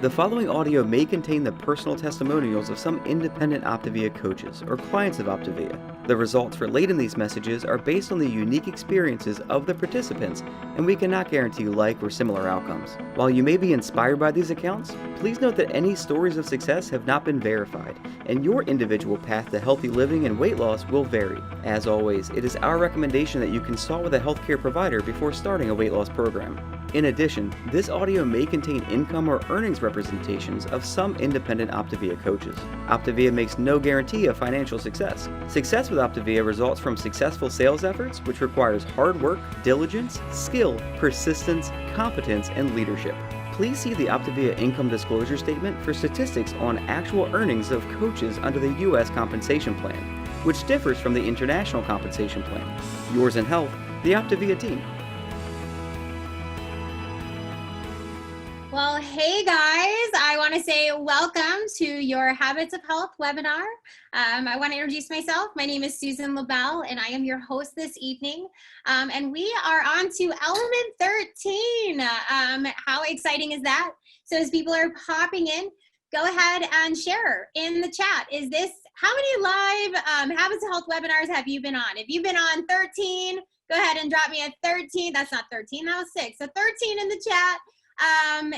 The following audio may contain the personal testimonials of some independent Optavia coaches or clients of Optavia. The results relayed in these messages are based on the unique experiences of the participants, and we cannot guarantee like or similar outcomes. While you may be inspired by these accounts, please note that any stories of success have not been verified, and your individual path to healthy living and weight loss will vary. As always, it is our recommendation that you consult with a healthcare provider before starting a weight loss program. In addition, this audio may contain income or earnings representations of some independent Optavia coaches. Optavia makes no guarantee of financial success. Success with Optavia results from successful sales efforts, which requires hard work, diligence, skill, persistence, competence, and leadership. Please see the Optavia income disclosure statement for statistics on actual earnings of coaches under the U.S. compensation plan, which differs from the international compensation plan. Yours in health, the Optavia team. Well, hey guys, I want to say welcome to your Habits of Health webinar. I want to introduce myself. My name is Susan LaBelle, and I am your host this evening. And we are on to element 13. How exciting is that? So as people are popping in, go ahead and share in the chat. How many live Habits of Health webinars have you been on? If you've been on 13, go ahead and drop me a 13. That's not 13, that was 6. So 13 in the chat.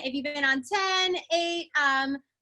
If you've been on 10, 8,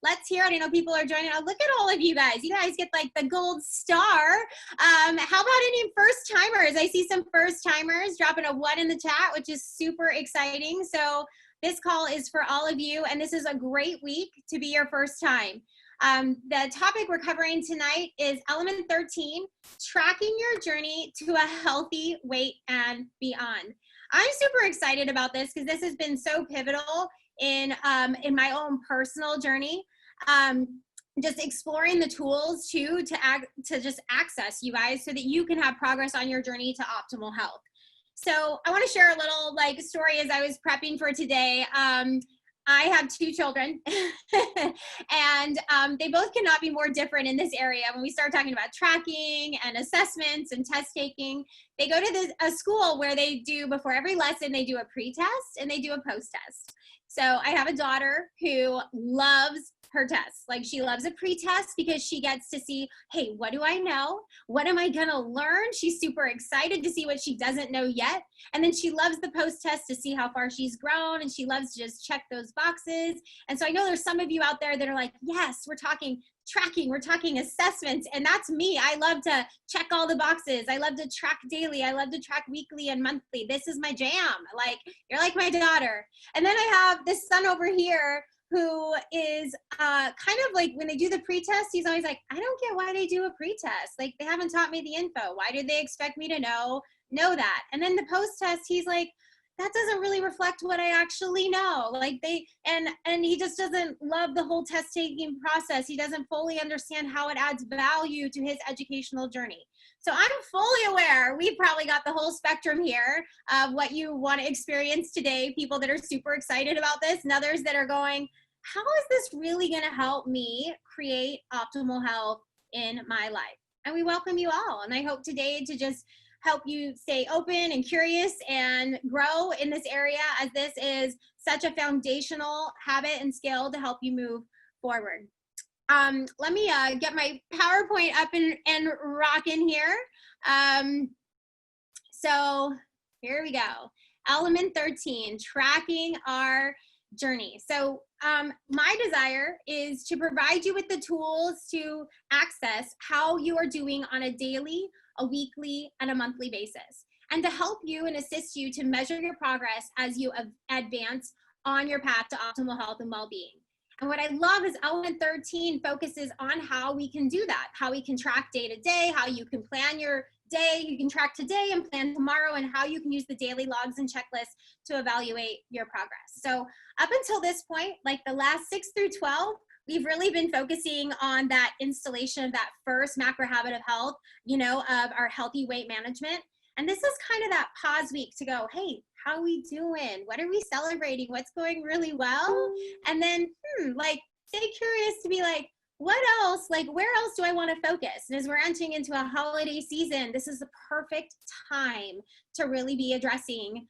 let's hear it. I know people are joining. Oh, look at all of you guys. You guys get like the gold star. How about any first timers? I see some first timers dropping a 1 in the chat, which is super exciting. So this call is for all of you, and this is a great week to be your first time. The topic we're covering tonight is element 13, tracking your journey to a healthy weight and beyond. I'm super excited about this because this has been so pivotal in my own personal journey. Just exploring the tools to just access you guys so that you can have progress on your journey to optimal health. So I want to share a little story as I was prepping for today. I have 2 children and they both cannot be more different in this area. When we start talking about tracking and assessments and test taking, they go to a school where they do, before every lesson, they do a pre-test and they do a post-test. So I have a daughter who loves her tests. Like, she loves a pre-test because she gets to see, hey, what do I know? What am I gonna learn? She's super excited to see what she doesn't know yet. And then she loves the post-test to see how far she's grown, and she loves to just check those boxes. And so I know there's some of you out there that are like, yes, we're talking tracking, we're talking assessments, and that's me. I love to check all the boxes. I love to track daily. I love to track weekly and monthly. This is my jam. Like, you're like my daughter. And then I have this son over here who is kind of like, when they do the pre-test, he's always like, I don't get why they do a pre-test. Like, they haven't taught me the info. Why did they expect me to know that? And then the post-test, he's like, that doesn't really reflect what I actually know. Like, and he just doesn't love the whole test taking process. He doesn't fully understand how it adds value to his educational journey. So I'm fully aware we've probably got the whole spectrum here of what you want to experience today. People that are super excited about this, and others that are going, how is this really going to help me create optimal health in my life? And we welcome you all. And I hope today to just help you stay open and curious and grow in this area, as this is such a foundational habit and skill to help you move forward. Let me get my PowerPoint up and rocking here. So here we go. Element 13, tracking our journey. So my desire is to provide you with the tools to access how you are doing on a daily, a weekly, and a monthly basis, and to help you and assist you to measure your progress as you advance on your path to optimal health and well-being. And what I love is element 13 focuses on how we can do that, how we can track day to day, how you can plan your day, you can track today and plan tomorrow, and how you can use the daily logs and checklists to evaluate your progress. So up until this point, like the last 6 through 12, we've really been focusing on that installation of that first macro habit of health, of our healthy weight management. And this is kind of that pause week to go, hey, how are we doing? What are we celebrating? What's going really well? And then, stay curious to be like, what else, where else do I want to focus? And as we're entering into a holiday season, this is the perfect time to really be addressing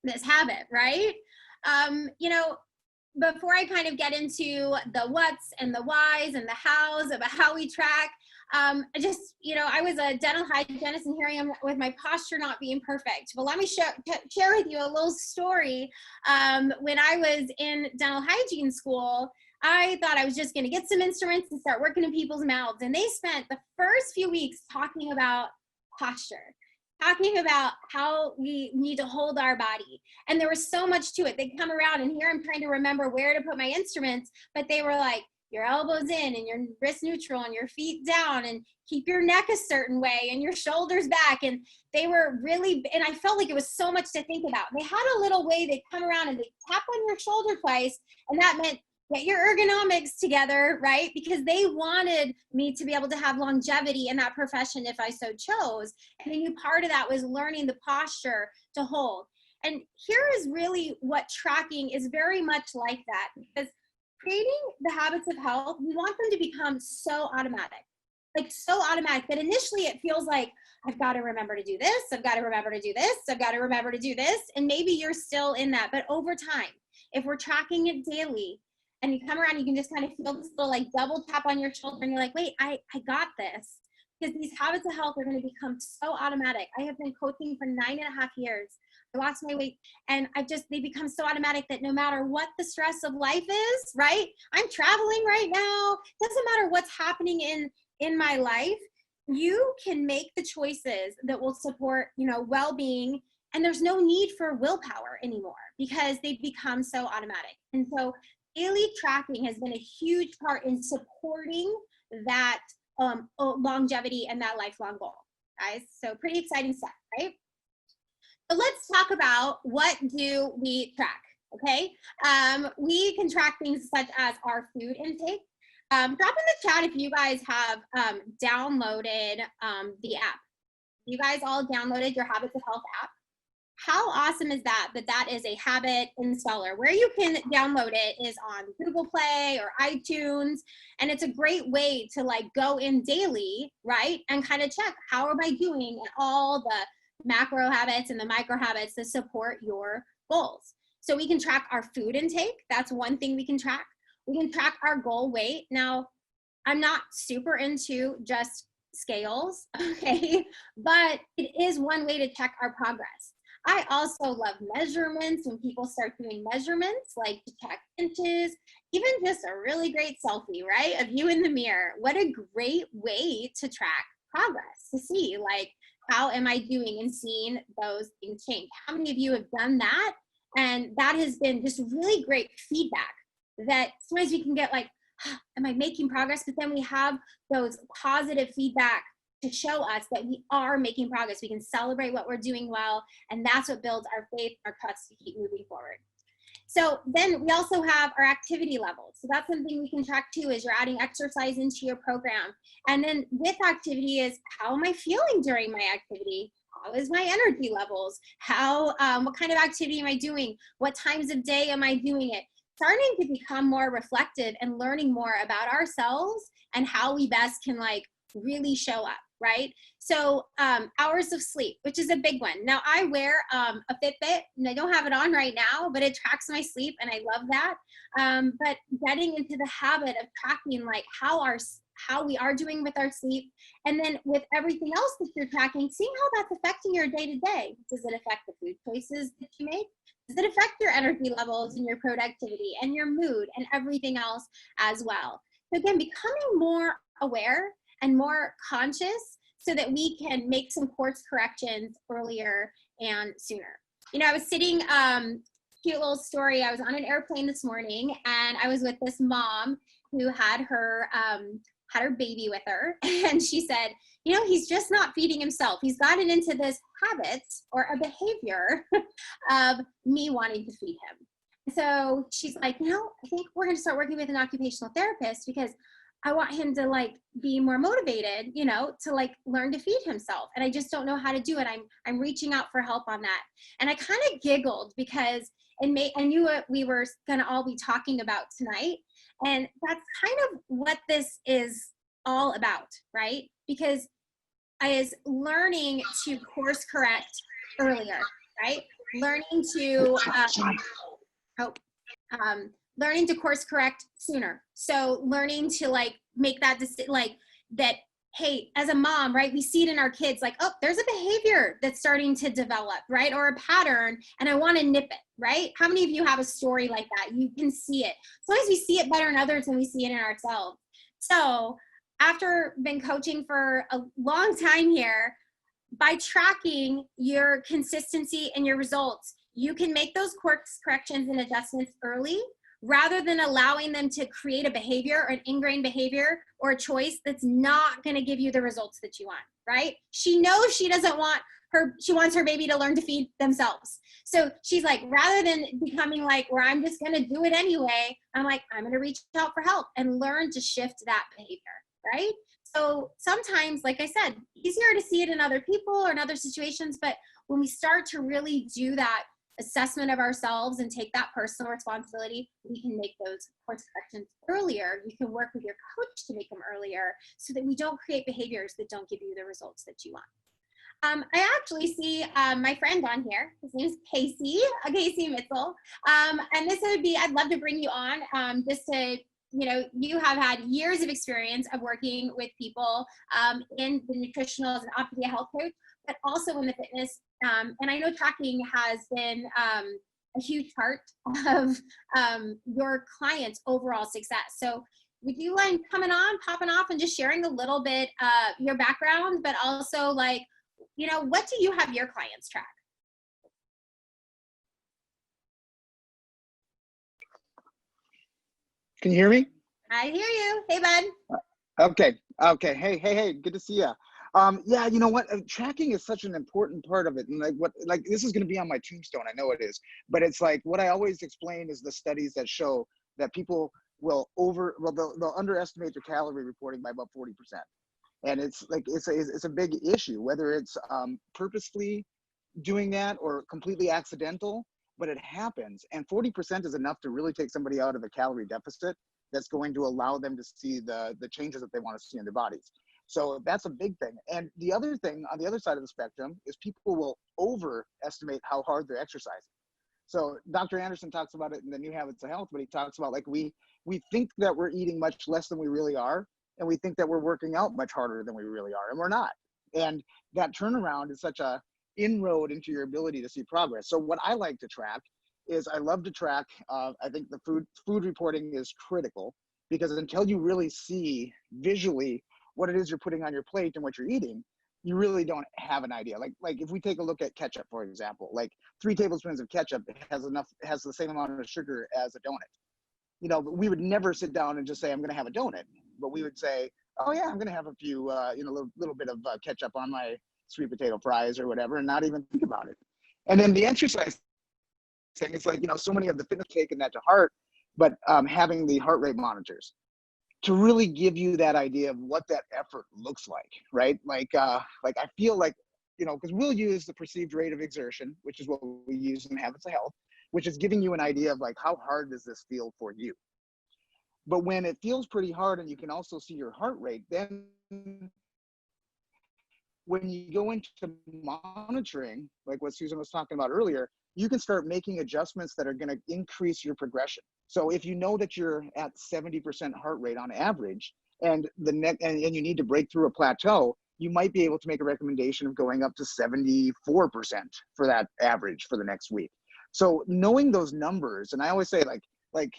this habit, right? You know, before I kind of get into the what's and the whys and the hows about how we track, I just, you know, I was a dental hygienist and here I am with my posture not being perfect. But let me share with you a little story. When I was in dental hygiene school, I thought I was just going to get some instruments and start working in people's mouths. And they spent the first few weeks talking about posture, talking about how we need to hold our body. And there was so much to it. They'd come around and here I'm trying to remember where to put my instruments, but they were like, your elbows in and your wrist neutral and your feet down and keep your neck a certain way and your shoulders back. And they were really, and I felt like it was so much to think about. They had a little way they'd come around and they'd tap on your shoulder twice. And that meant get your ergonomics together, right? Because they wanted me to be able to have longevity in that profession if I so chose. And a new part of that was learning the posture to hold. And here is really what tracking is very much like that, because creating the habits of health, we want them to become so automatic, like so automatic that initially it feels like, I've got to remember to do this. I've got to remember to do this. I've got to remember to do this. And maybe you're still in that, but over time, if we're tracking it daily, and you come around, you can just kind of feel this little like double tap on your shoulder and you're like, wait, I got this. Because these habits of health are going to become so automatic. I have been coaching for 9.5 years. I lost my weight and they become so automatic that no matter what the stress of life is, right? I'm traveling right now. Doesn't matter what's happening in my life. You can make the choices that will support, you know, well-being. And there's no need for willpower anymore because they've become so automatic. And so daily tracking has been a huge part in supporting that longevity and that lifelong goal, guys. So pretty exciting stuff, right? So let's talk about what do we track, okay? We can track things such as our food intake. Drop in the chat if you guys have downloaded the app. You guys all downloaded your Habits of Health app. How awesome is that that is a habit installer? Where you can download it is on Google Play or iTunes, and it's a great way to like go in daily, right, and kind of check how am I doing in all the macro habits and the micro habits that support your goals. So we can track our food intake. That's one thing we can track. We can track our goal weight. Now, I'm not super into just scales, okay, but it is one way to check our progress. I also love measurements when people start doing measurements, like to check inches, even just a really great selfie, right, of you in the mirror. What a great way to track progress, to see like, how am I doing and seeing those things change? How many of you have done that? And that has been just really great feedback that sometimes we can get like, am I making progress? But then we have those positive feedback to show us that we are making progress. We can celebrate what we're doing well, and that's what builds our faith, our trust to keep moving forward. So then we also have our activity levels. So that's something we can track too, is you're adding exercise into your program. And then with activity is, how am I feeling during my activity? How is my energy levels? What kind of activity am I doing? What times of day am I doing it? Starting to become more reflective and learning more about ourselves and how we best can like really show up, right? So hours of sleep, which is a big one. Now I wear a Fitbit and I don't have it on right now, but it tracks my sleep and I love that. But getting into the habit of tracking like how we are doing with our sleep, and then with everything else that you're tracking, seeing how that's affecting your day-to-day. Does it affect the food choices that you make? Does it affect your energy levels and your productivity and your mood and everything else as well? So again, becoming more aware and more conscious so that we can make some course corrections earlier and sooner. You know, I was sitting, cute little story, I was on an airplane this morning and I was with this mom who had her baby with her, and she said, you know, he's just not feeding himself. He's gotten into this habit or a behavior of me wanting to feed him. So she's like, you know, I think we're going to start working with an occupational therapist because I want him to like be more motivated, you know, to like learn to feed himself. And I just don't know how to do it. I'm reaching out for help on that. And I kind of giggled because I knew what we were going to all be talking about tonight. And that's kind of what this is all about, right? Because I was learning to course correct earlier, right? Learning to Oh, learning to course correct sooner. So learning to like make that decision, like that, hey, as a mom, right, we see it in our kids, like, oh, there's a behavior that's starting to develop, right, or a pattern, and I want to nip it, right? How many of you have a story like that? You can see it. Sometimes we see it better in others than we see it in ourselves. So after been coaching for a long time here, by tracking your consistency and your results, you can make those course corrections and adjustments early rather than allowing them to create a behavior or an ingrained behavior or a choice that's not going to give you the results that you want, right? She knows she doesn't want she wants her baby to learn to feed themselves. So she's like, rather than becoming like, where I'm just going to do it anyway, I'm like, I'm going to reach out for help and learn to shift that behavior, right? So sometimes, like I said, easier to see it in other people or in other situations, but when we start to really do that assessment of ourselves and take that personal responsibility, we can make those course corrections earlier. You can work with your coach to make them earlier so that we don't create behaviors that don't give you the results that you want. I actually see my friend on here. His name is Casey Mitchell. And this would be, I'd love to bring you on just to, you have had years of experience of working with people in the nutritional as an Optavia health coach, but also in the fitness. And I know tracking has been a huge part of your clients' overall success. So would you mind coming on, popping off, and just sharing a little bit your background, but also like, what do you have your clients track? Can you hear me? I hear you. Hey, bud. Okay. Hey, good to see you. Yeah, you know what? Tracking is such an important part of it. And this is going to be on my tombstone. I know it is, but it's like what I always explain is the studies that show that people will they'll underestimate their calorie reporting by about 40%. And it's like, it's a big issue, whether it's purposefully doing that or completely accidental, but it happens. And 40% is enough to really take somebody out of a calorie deficit that's going to allow them to see the changes that they want to see in their bodies. So that's a big thing. And the other thing on the other side of the spectrum is people will overestimate how hard they're exercising. So Dr. Anderson talks about it in the New Habits of Health, but he talks about like we think that we're eating much less than we really are, and we think that we're working out much harder than we really are, and we're not. And that turnaround is such a inroad into your ability to see progress. So what I like to track is I love to track. I think the food reporting is critical because until you really see visually what it is you're putting on your plate and what you're eating, you really don't have an idea. Like if we take a look at ketchup, for example, like 3 tablespoons of ketchup has the same amount of sugar as a donut. But we would never sit down and just say, I'm going to have a donut, but we would say, oh yeah, I'm going to have a few, little bit of ketchup on my sweet potato fries or whatever, and not even think about it. And then the exercise thing, it's like, so many of the fitness taking that to heart, but having the heart rate monitors to really give you that idea of what that effort looks like, right? Like I feel like, because we'll use the perceived rate of exertion, which is what we use in Habits of Health, which is giving you an idea of like, how hard does this feel for you? But when it feels pretty hard and you can also see your heart rate, then when you go into monitoring, like what Susan was talking about earlier, you can start making adjustments that are going to increase your progression. So if you know that you're at 70% heart rate on average, and you need to break through a plateau, you might be able to make a recommendation of going up to 74% for that average for the next week. So knowing those numbers, and I always say like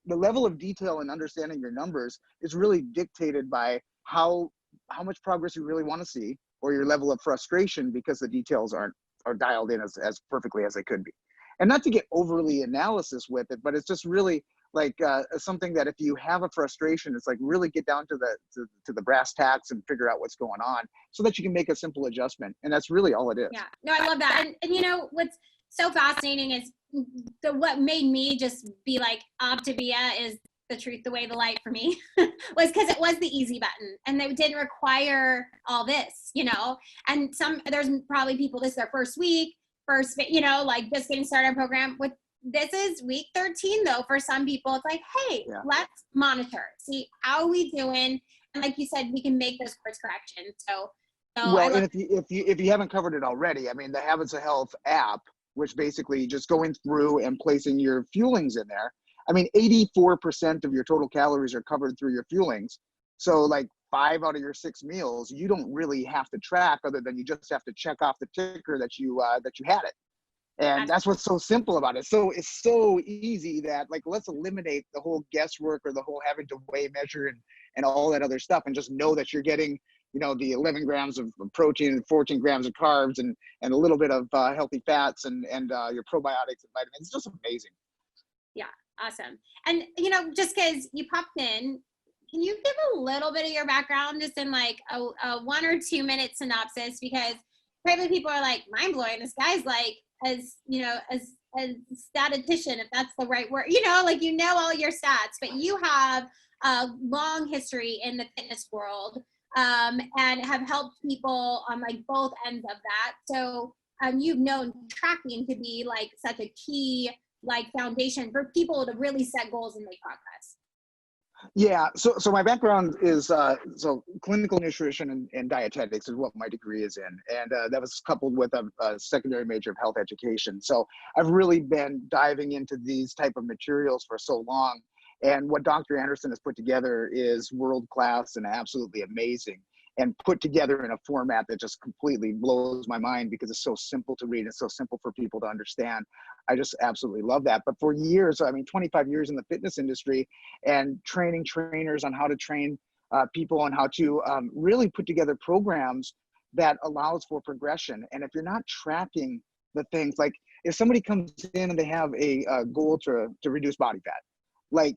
the level of detail and understanding your numbers is really dictated by how much progress you really want to see, or your level of frustration because the details are dialed in as perfectly as they could be. And not to get overly analysis with it, but it's just really like something that if you have a frustration, it's like really get down to the brass tacks and figure out what's going on so that you can make a simple adjustment. And that's really all it is. Yeah, no, I love that. And what's so fascinating is what made me just be like, Optavia is the truth, the way, the light for me was because it was the easy button and it didn't require all this, and there's probably people, this is their first week, like just getting started on program. With this is week 13 though, for some people, it's like, hey, let's monitor, see how we doing. And like you said, we can make those course corrections. So well, and if you haven't covered it already, I mean, the Habits of Health app which basically just going through and placing your fuelings in there. I mean, 84% of your total calories are covered through your fuelings. So like 5 out of your 6 meals, you don't really have to track, other than you just have to check off the ticker that you had it. And that's what's so simple about it. So it's so easy that, like, let's eliminate the whole guesswork or the whole having to weigh, measure, and all that other stuff, and just know that you're getting, the 11 grams of protein and 14 grams of carbs and a little bit of healthy fats and your probiotics and vitamins. It's just amazing. Yeah, awesome. And, just because you popped in, can you give a little bit of your background, just in like a 1 or 2 minute synopsis? Because probably people are like, mind blowing. This guy's like, as a statistician, if that's the right word, all your stats, but you have a long history in the fitness world, and have helped people on like both ends of that. So you've known tracking to be like such a key like foundation for people to really set goals and make progress. Yeah, so my background is so clinical nutrition and dietetics is what my degree is in, and that was coupled with a secondary major of health education. So I've really been diving into these type of materials for so long, and what Dr. Anderson has put together is world class and absolutely amazing, and put together in a format that just completely blows my mind because it's so simple to read and so simple for people to understand. I just absolutely love that. But for years, 25 years in the fitness industry and training trainers on how to train people on how to really put together programs that allows for progression. And if you're not tracking the things, like if somebody comes in and they have a goal to reduce body fat, like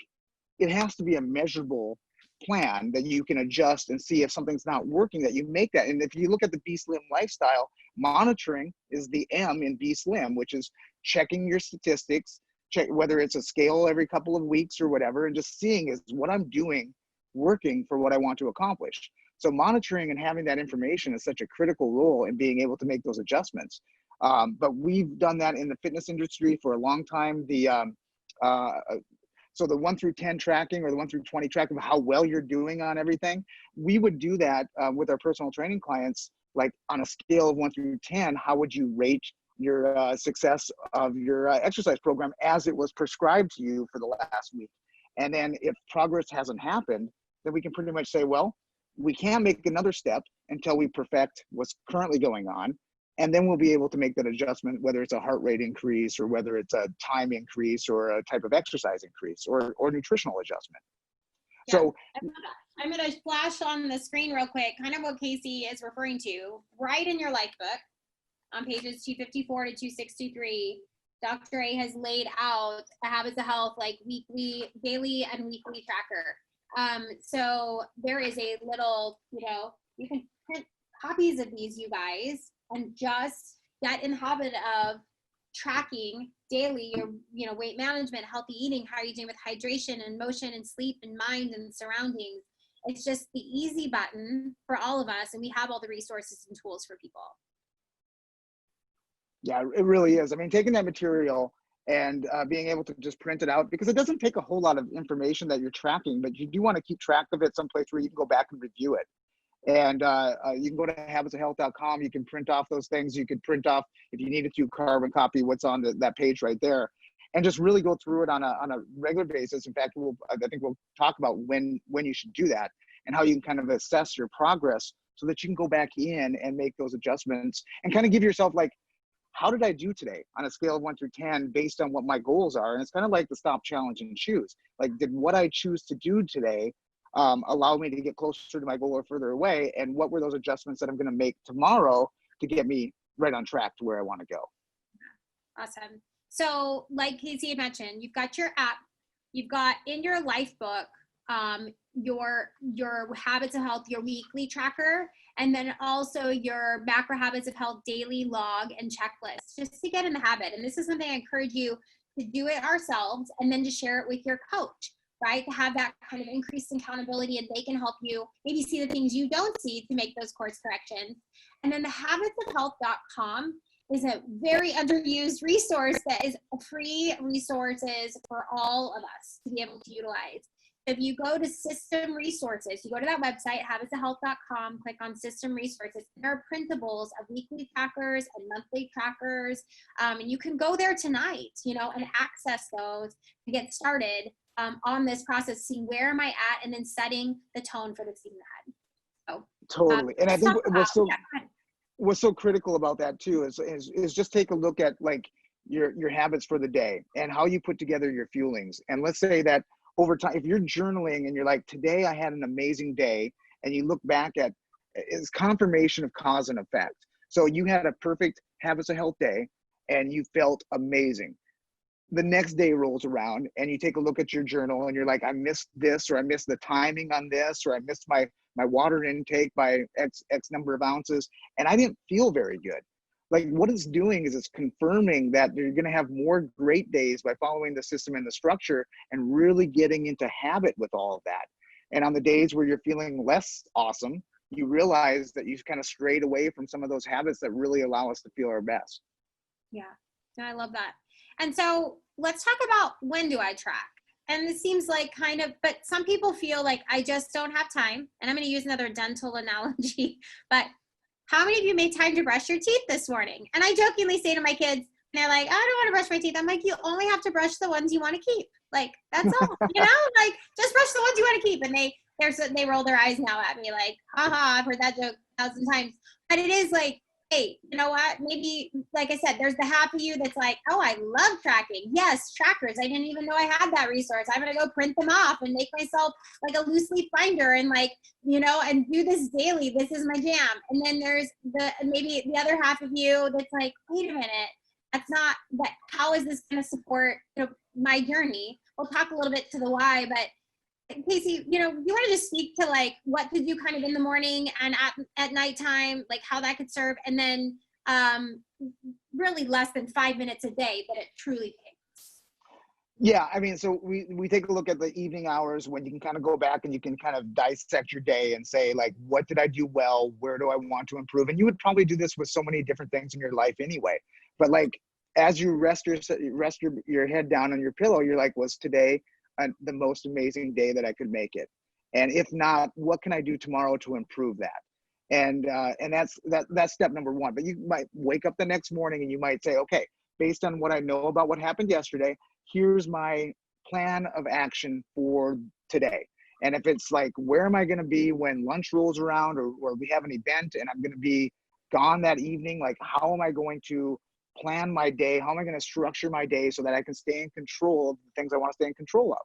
it has to be a measurable plan that you can adjust and see if something's not working, that you make that. And if you look at the Be Slim lifestyle, monitoring is the M in Be Slim, which is checking your statistics, check whether it's a scale every couple of weeks or whatever, and just seeing is what I'm doing working for what I want to accomplish. So monitoring and having that information is such a critical role in being able to make those adjustments. But we've done that in the fitness industry for a long time. So the 1 through 10 tracking, or the 1 through 20 tracking of how well you're doing on everything, we would do that with our personal training clients. Like on a scale of 1 through 10, how would you rate your success of your exercise program as it was prescribed to you for the last week? And then if progress hasn't happened, then we can pretty much say, well, we can't make another step until we perfect what's currently going on. And then we'll be able to make that adjustment, whether it's a heart rate increase or whether it's a time increase or a type of exercise increase or nutritional adjustment. Yeah. So I'm going to flash on the screen real quick, kind of what Casey is referring to. Right in your life book on pages 254 to 2623, Dr. A has laid out a Habits of Health, like daily and weekly tracker. So there is a little, you can print copies of these, you guys, and just get in the habit of tracking daily your weight management, healthy eating, how are you doing with hydration and motion and sleep and mind and surroundings. It's just the easy button for all of us, and we have all the resources and tools for people. Yeah, it really is. I mean, taking that material and being able to just print it out, because it doesn't take a whole lot of information that you're tracking, but you do want to keep track of it someplace where you can go back and review it. And you can go to habitsofhealth.com. You can print off those things. You could print off, if you needed to, carbon copy what's on that page right there, and just really go through it on a regular basis. In fact, I think we'll talk about when you should do that and how you can kind of assess your progress so that you can go back in and make those adjustments and kind of give yourself like, how did I do today on a scale of 1 through 10 based on what my goals are? And it's kind of like the stop, challenge, and choose. Like, did what I choose to do today allow me to get closer to my goal or further away? And what were those adjustments that I'm going to make tomorrow to get me right on track to where I want to go? Awesome. So like Casey had mentioned, you've got your app, you've got in your life book, your Habits of Health, your weekly tracker, and then also your Macro Habits of Health daily log and checklist, just to get in the habit. And this is something I encourage you to do it ourselves and then to share it with your coach, right? To have that kind of increased accountability, and they can help you maybe see the things you don't see to make those course corrections. And then the habitsofhealth.com is a very underused resource that is free resources for all of us to be able to utilize. If you go to system resources, you go to that website, habitsofhealth.com, click on system resources. There are printables of weekly trackers and monthly trackers. And you can go there tonight, and access those to get started on this process, seeing where am I at, and then setting the tone for the season ahead. So, Totally. And I think what's so critical about that too is just take a look at like your habits for the day and how you put together your fuelings. And let's say that over time, if you're journaling and you're like, today I had an amazing day, and you look back at, it's confirmation of cause and effect. So you had a perfect habits of health day and you felt amazing. The next day rolls around and you take a look at your journal and you're like, I missed this, or I missed the timing on this, or I missed my water intake by X number of ounces, and I didn't feel very good. Like, what it's doing is it's confirming that you're going to have more great days by following the system and the structure and really getting into habit with all of that. And on the days where you're feeling less awesome, you realize that you've kind of strayed away from some of those habits that really allow us to feel our best. Yeah, I love that. And so let's talk about, when do I track? And it seems like but some people feel like I just don't have time. And I'm going to use another dental analogy, but how many of you made time to brush your teeth this morning? And I jokingly say to my kids, and they're like, I don't want to brush my teeth. I'm like, you only have to brush the ones you want to keep. Like, that's all, like, just brush the ones you want to keep. And they roll their eyes now at me like, haha, I've heard that joke 1,000 times. But it is like, hey, you know what? Maybe, like I said, there's the half of you that's like, oh, I love tracking. Yes, trackers. I didn't even know I had that resource. I'm going to go print them off and make myself like a loose leaf binder and and do this daily. This is my jam. And then there's maybe the other half of you that's like, wait a minute, how is this going to support my journey? We'll talk a little bit to the why, but Casey, you want to just speak to like what to do kind of in the morning and at nighttime, like how that could serve, and then really less than 5 minutes a day that it truly takes. Yeah, I mean, so we take a look at the evening hours when you can kind of go back and you can kind of dissect your day and say, like, what did I do well? Where do I want to improve? And you would probably do this with so many different things in your life anyway. But like, as you rest your head down on your pillow, you're like, was today the most amazing day that I could make it? And if not, what can I do tomorrow to improve that? And that's step number one. But you might wake up the next morning and you might say, okay, based on what I know about what happened yesterday, here's my plan of action for today. And if it's like, where am I going to be when lunch rolls around, or we have an event and I'm going to be gone that evening, like, how am I going to plan my day? How am I going to structure my day so that I can stay in control of the things I want to stay in control of?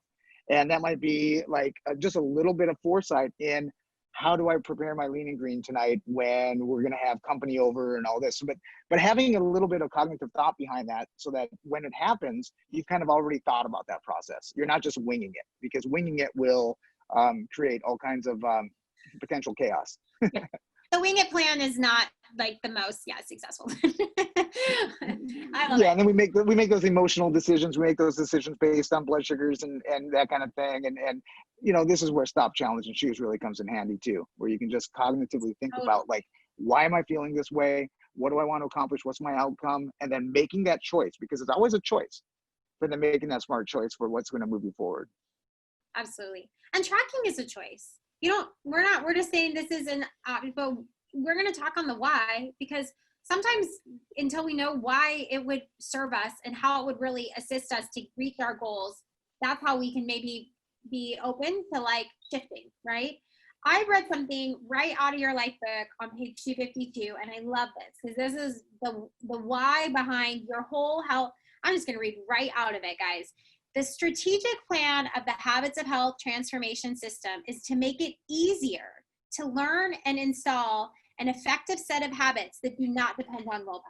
And that might be like just a little bit of foresight in, how do I prepare my lean and green tonight when we're going to have company over and all this? But having a little bit of cognitive thought behind that, so that when it happens, you've kind of already thought about that process. You're not just winging it, because winging it will create all kinds of potential chaos. The wing it plan is not like the most successful. I love it. And then we make those emotional decisions. We make those decisions based on blood sugars and that kind of thing. And this is where Stop, Challenge, and Choose really comes in handy too, where you can just cognitively think about, like, why am I feeling this way? What do I want to accomplish? What's my outcome? And then making that choice, because it's always a choice, but then making that smart choice for what's going to move you forward. Absolutely. And tracking is a choice. We're just saying this is but we're going to talk on the why, because sometimes until we know why it would serve us and how it would really assist us to reach our goals, that's how we can maybe be open to like shifting, right? I read something right out of your life book on page 252, and I love this because this is the why behind your whole health. I'm just going to read right out of it, guys. The strategic plan of the Habits of Health transformation system is to make it easier to learn and install an effective set of habits that do not depend on willpower.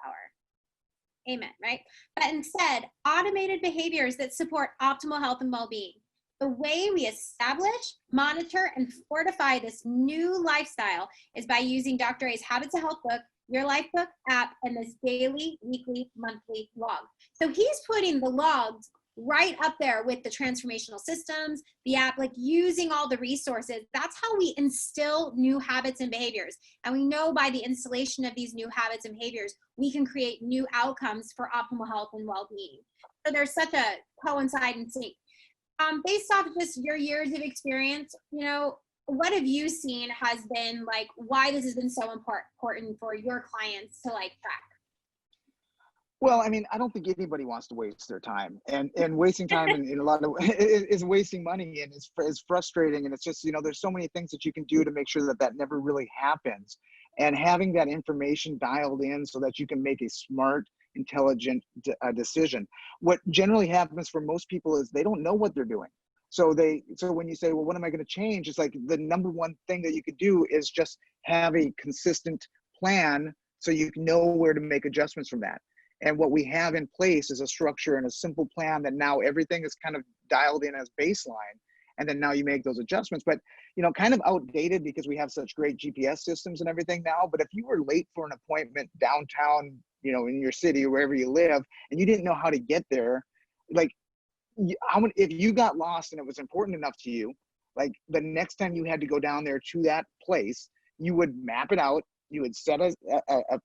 Amen, right? But instead, automated behaviors that support optimal health and well-being. The way we establish, monitor, and fortify this new lifestyle is by using Dr. A's Habits of Health book, your Life Book app, and this daily, weekly, monthly log. So he's putting the logs right up there with the transformational systems, the app, like using all the resources. That's how we instill new habits and behaviors. And we know by the installation of these new habits and behaviors, we can create new outcomes for optimal health and well-being. So there's such a coincide and sync. Based off just your years of experience, what have you seen has been like why this has been so important for your clients to like track? Well, I mean, I don't think anybody wants to waste their time, and wasting time in a lot of is wasting money, and it's frustrating, and it's just, there's so many things that you can do to make sure that that never really happens, and having that information dialed in so that you can make a smart, intelligent decision. What generally happens for most people is they don't know what they're doing. So when you say, well, what am I going to change? It's like the number one thing that you could do is just have a consistent plan so you know where to make adjustments from that. And what we have in place is a structure and a simple plan that now everything is kind of dialed in as baseline. And then now you make those adjustments, but kind of outdated because we have such great GPS systems and everything now. But if you were late for an appointment downtown, in your city or wherever you live, and you didn't know how to get there, like if you got lost and it was important enough to you, like the next time you had to go down there to that place, you would map it out. You would set a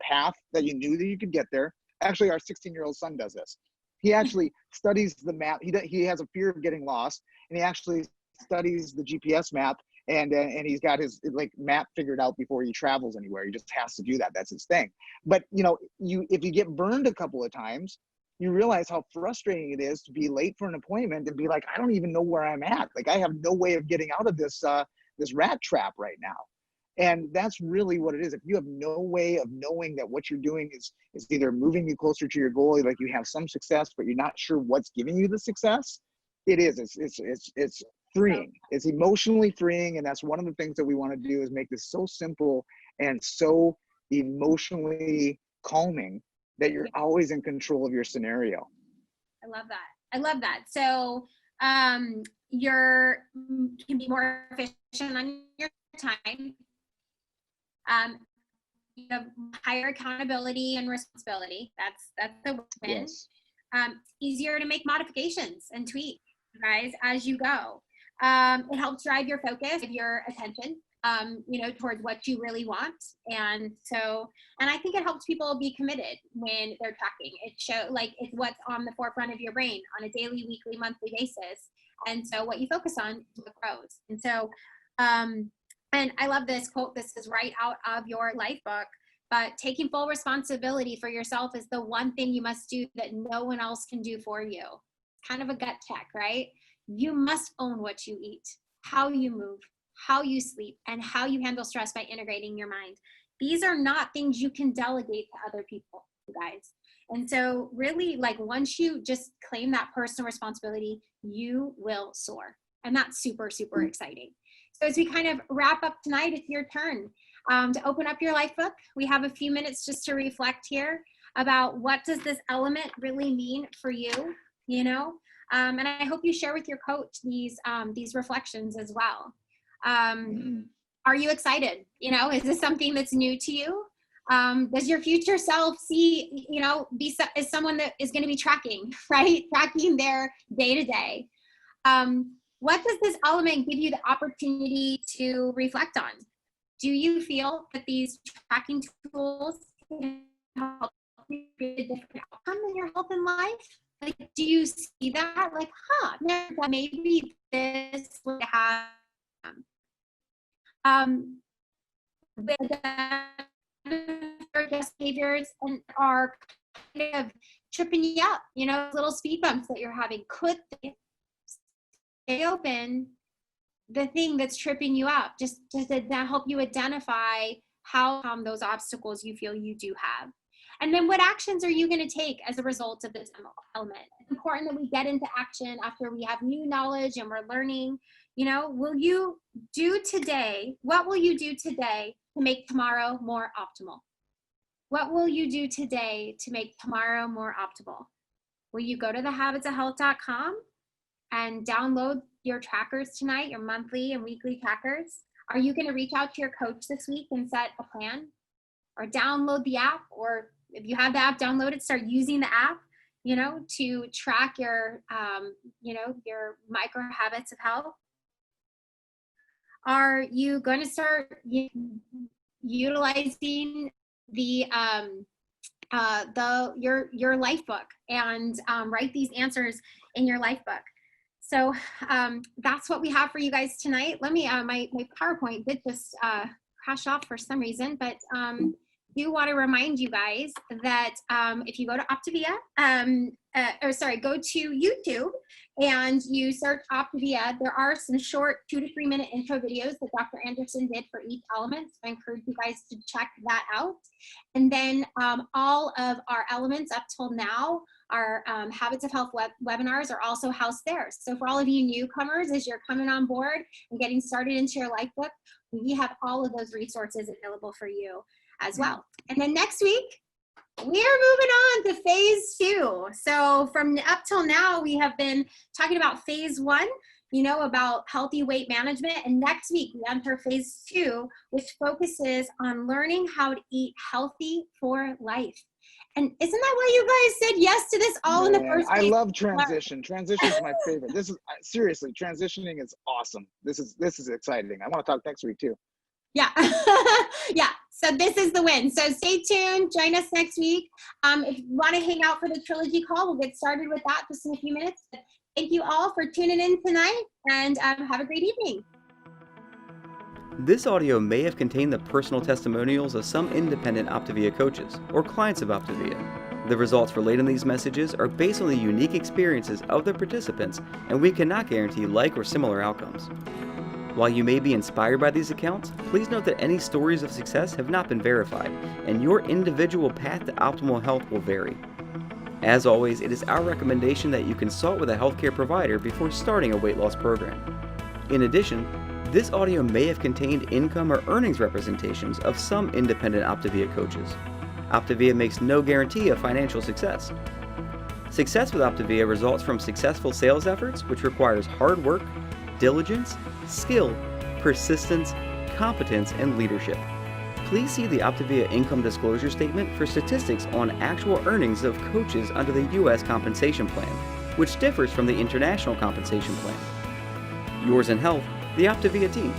path that you knew that you could get there. Actually, our 16-year-old son does this. He actually studies the map. He has a fear of getting lost, and he actually studies the GPS map, and he's got his map figured out before he travels anywhere. He just has to do that. That's his thing. But if you get burned a couple of times, you realize how frustrating it is to be late for an appointment and be like, I don't even know where I'm at. Like I have no way of getting out of this rat trap right now. And that's really what it is. If you have no way of knowing that what you're doing is either moving you closer to your goal, like you have some success, but you're not sure what's giving you the success, it's freeing. It's emotionally freeing. And that's one of the things that we want to do is make this so simple and so emotionally calming that you're always in control of your scenario. I love that. So you can be more efficient on your time. You have higher accountability and responsibility. That's the win. Yes. Easier to make modifications and tweak, guys, as you go. It helps drive your focus, your attention, towards what you really want. And I think it helps people be committed when they're tracking. It shows it's what's on the forefront of your brain on a daily, weekly, monthly basis. And so what you focus on grows. And so, and I love this quote. This is right out of your life book, but taking full responsibility for yourself is the one thing you must do that no one else can do for you. Kind of a gut check, right? You must own what you eat, how you move, how you sleep, and how you handle stress by integrating your mind. These are not things you can delegate to other people, you guys. And so really, once you just claim that personal responsibility, you will soar. And that's super, super exciting. So as we kind of wrap up tonight, it's your turn to open up your life book. We have a few minutes just to reflect here about what does this element really mean for you, and I hope you share with your coach these reflections as well. Are you excited? Is this something that's new to you? Does your future self see, as someone that is going to be tracking, right? Tracking their day to day. What does this element give you the opportunity to reflect on? Do you feel that these tracking tools can help you create a different outcome in your health and life? Do you see that? Maybe this would have behaviors and are kind of tripping you up, little speed bumps that you're having. Could they stay open the thing that's tripping you up, just to help you identify how those obstacles you feel you do have. And then what actions are you going to take as a result of this element? It's important that we get into action after we have new knowledge and we're learning. Will you do today? What will you do today to make tomorrow more optimal? What will you do today to make tomorrow more optimal? Will you go to thehabitsofhealth.com and download your trackers tonight, your monthly and weekly trackers? Are you going to reach out to your coach this week and set a plan? Or download the app, or if you have the app, download it, start using the app, to track your, your micro habits of health? Are you going to start utilizing your life book and write these answers in your life book? So that's what we have for you guys tonight. Let me, my PowerPoint did just crash off for some reason, but do want to remind you guys that if you go to Optavia, go to YouTube and you search Optavia, there are some short 2 to 3 minute intro videos that Dr. Anderson did for each element. So I encourage you guys to check that out. And then all of our elements up till now, our Habits of Health webinars are also housed there. So for all of you newcomers, as you're coming on board and getting started into your life book, we have all of those resources available for you as well. And then next week, we are moving on to phase 2. So from up till now, we have been talking about phase 1, about healthy weight management. And next week, we enter phase 2, which focuses on learning how to eat healthy for life. And isn't that why you guys said yes to this all in the first place? I love transition. Transition is my favorite. This is seriously, transitioning is awesome. This is exciting. I want to talk next week too. Yeah. Yeah. So this is the win. So stay tuned. Join us next week. If you want to hang out for the trilogy call, we'll get started with that just in a few minutes. But thank you all for tuning in tonight, and have a great evening. This audio may have contained the personal testimonials of some independent Optavia coaches or clients of Optavia. The results relayed in these messages are based on the unique experiences of the participants, and we cannot guarantee like or similar outcomes. While you may be inspired by these accounts, please note that any stories of success have not been verified, and your individual path to optimal health will vary. As always, it is our recommendation that you consult with a healthcare provider before starting a weight loss program. In addition, this audio may have contained income or earnings representations of some independent Optavia coaches. Optavia makes no guarantee of financial success. Success with Optavia results from successful sales efforts, which requires hard work, diligence, skill, persistence, competence, and leadership. Please see the Optavia income disclosure statement for statistics on actual earnings of coaches under the U.S. compensation plan, which differs from the international compensation plan. Yours in health, the Optavia team.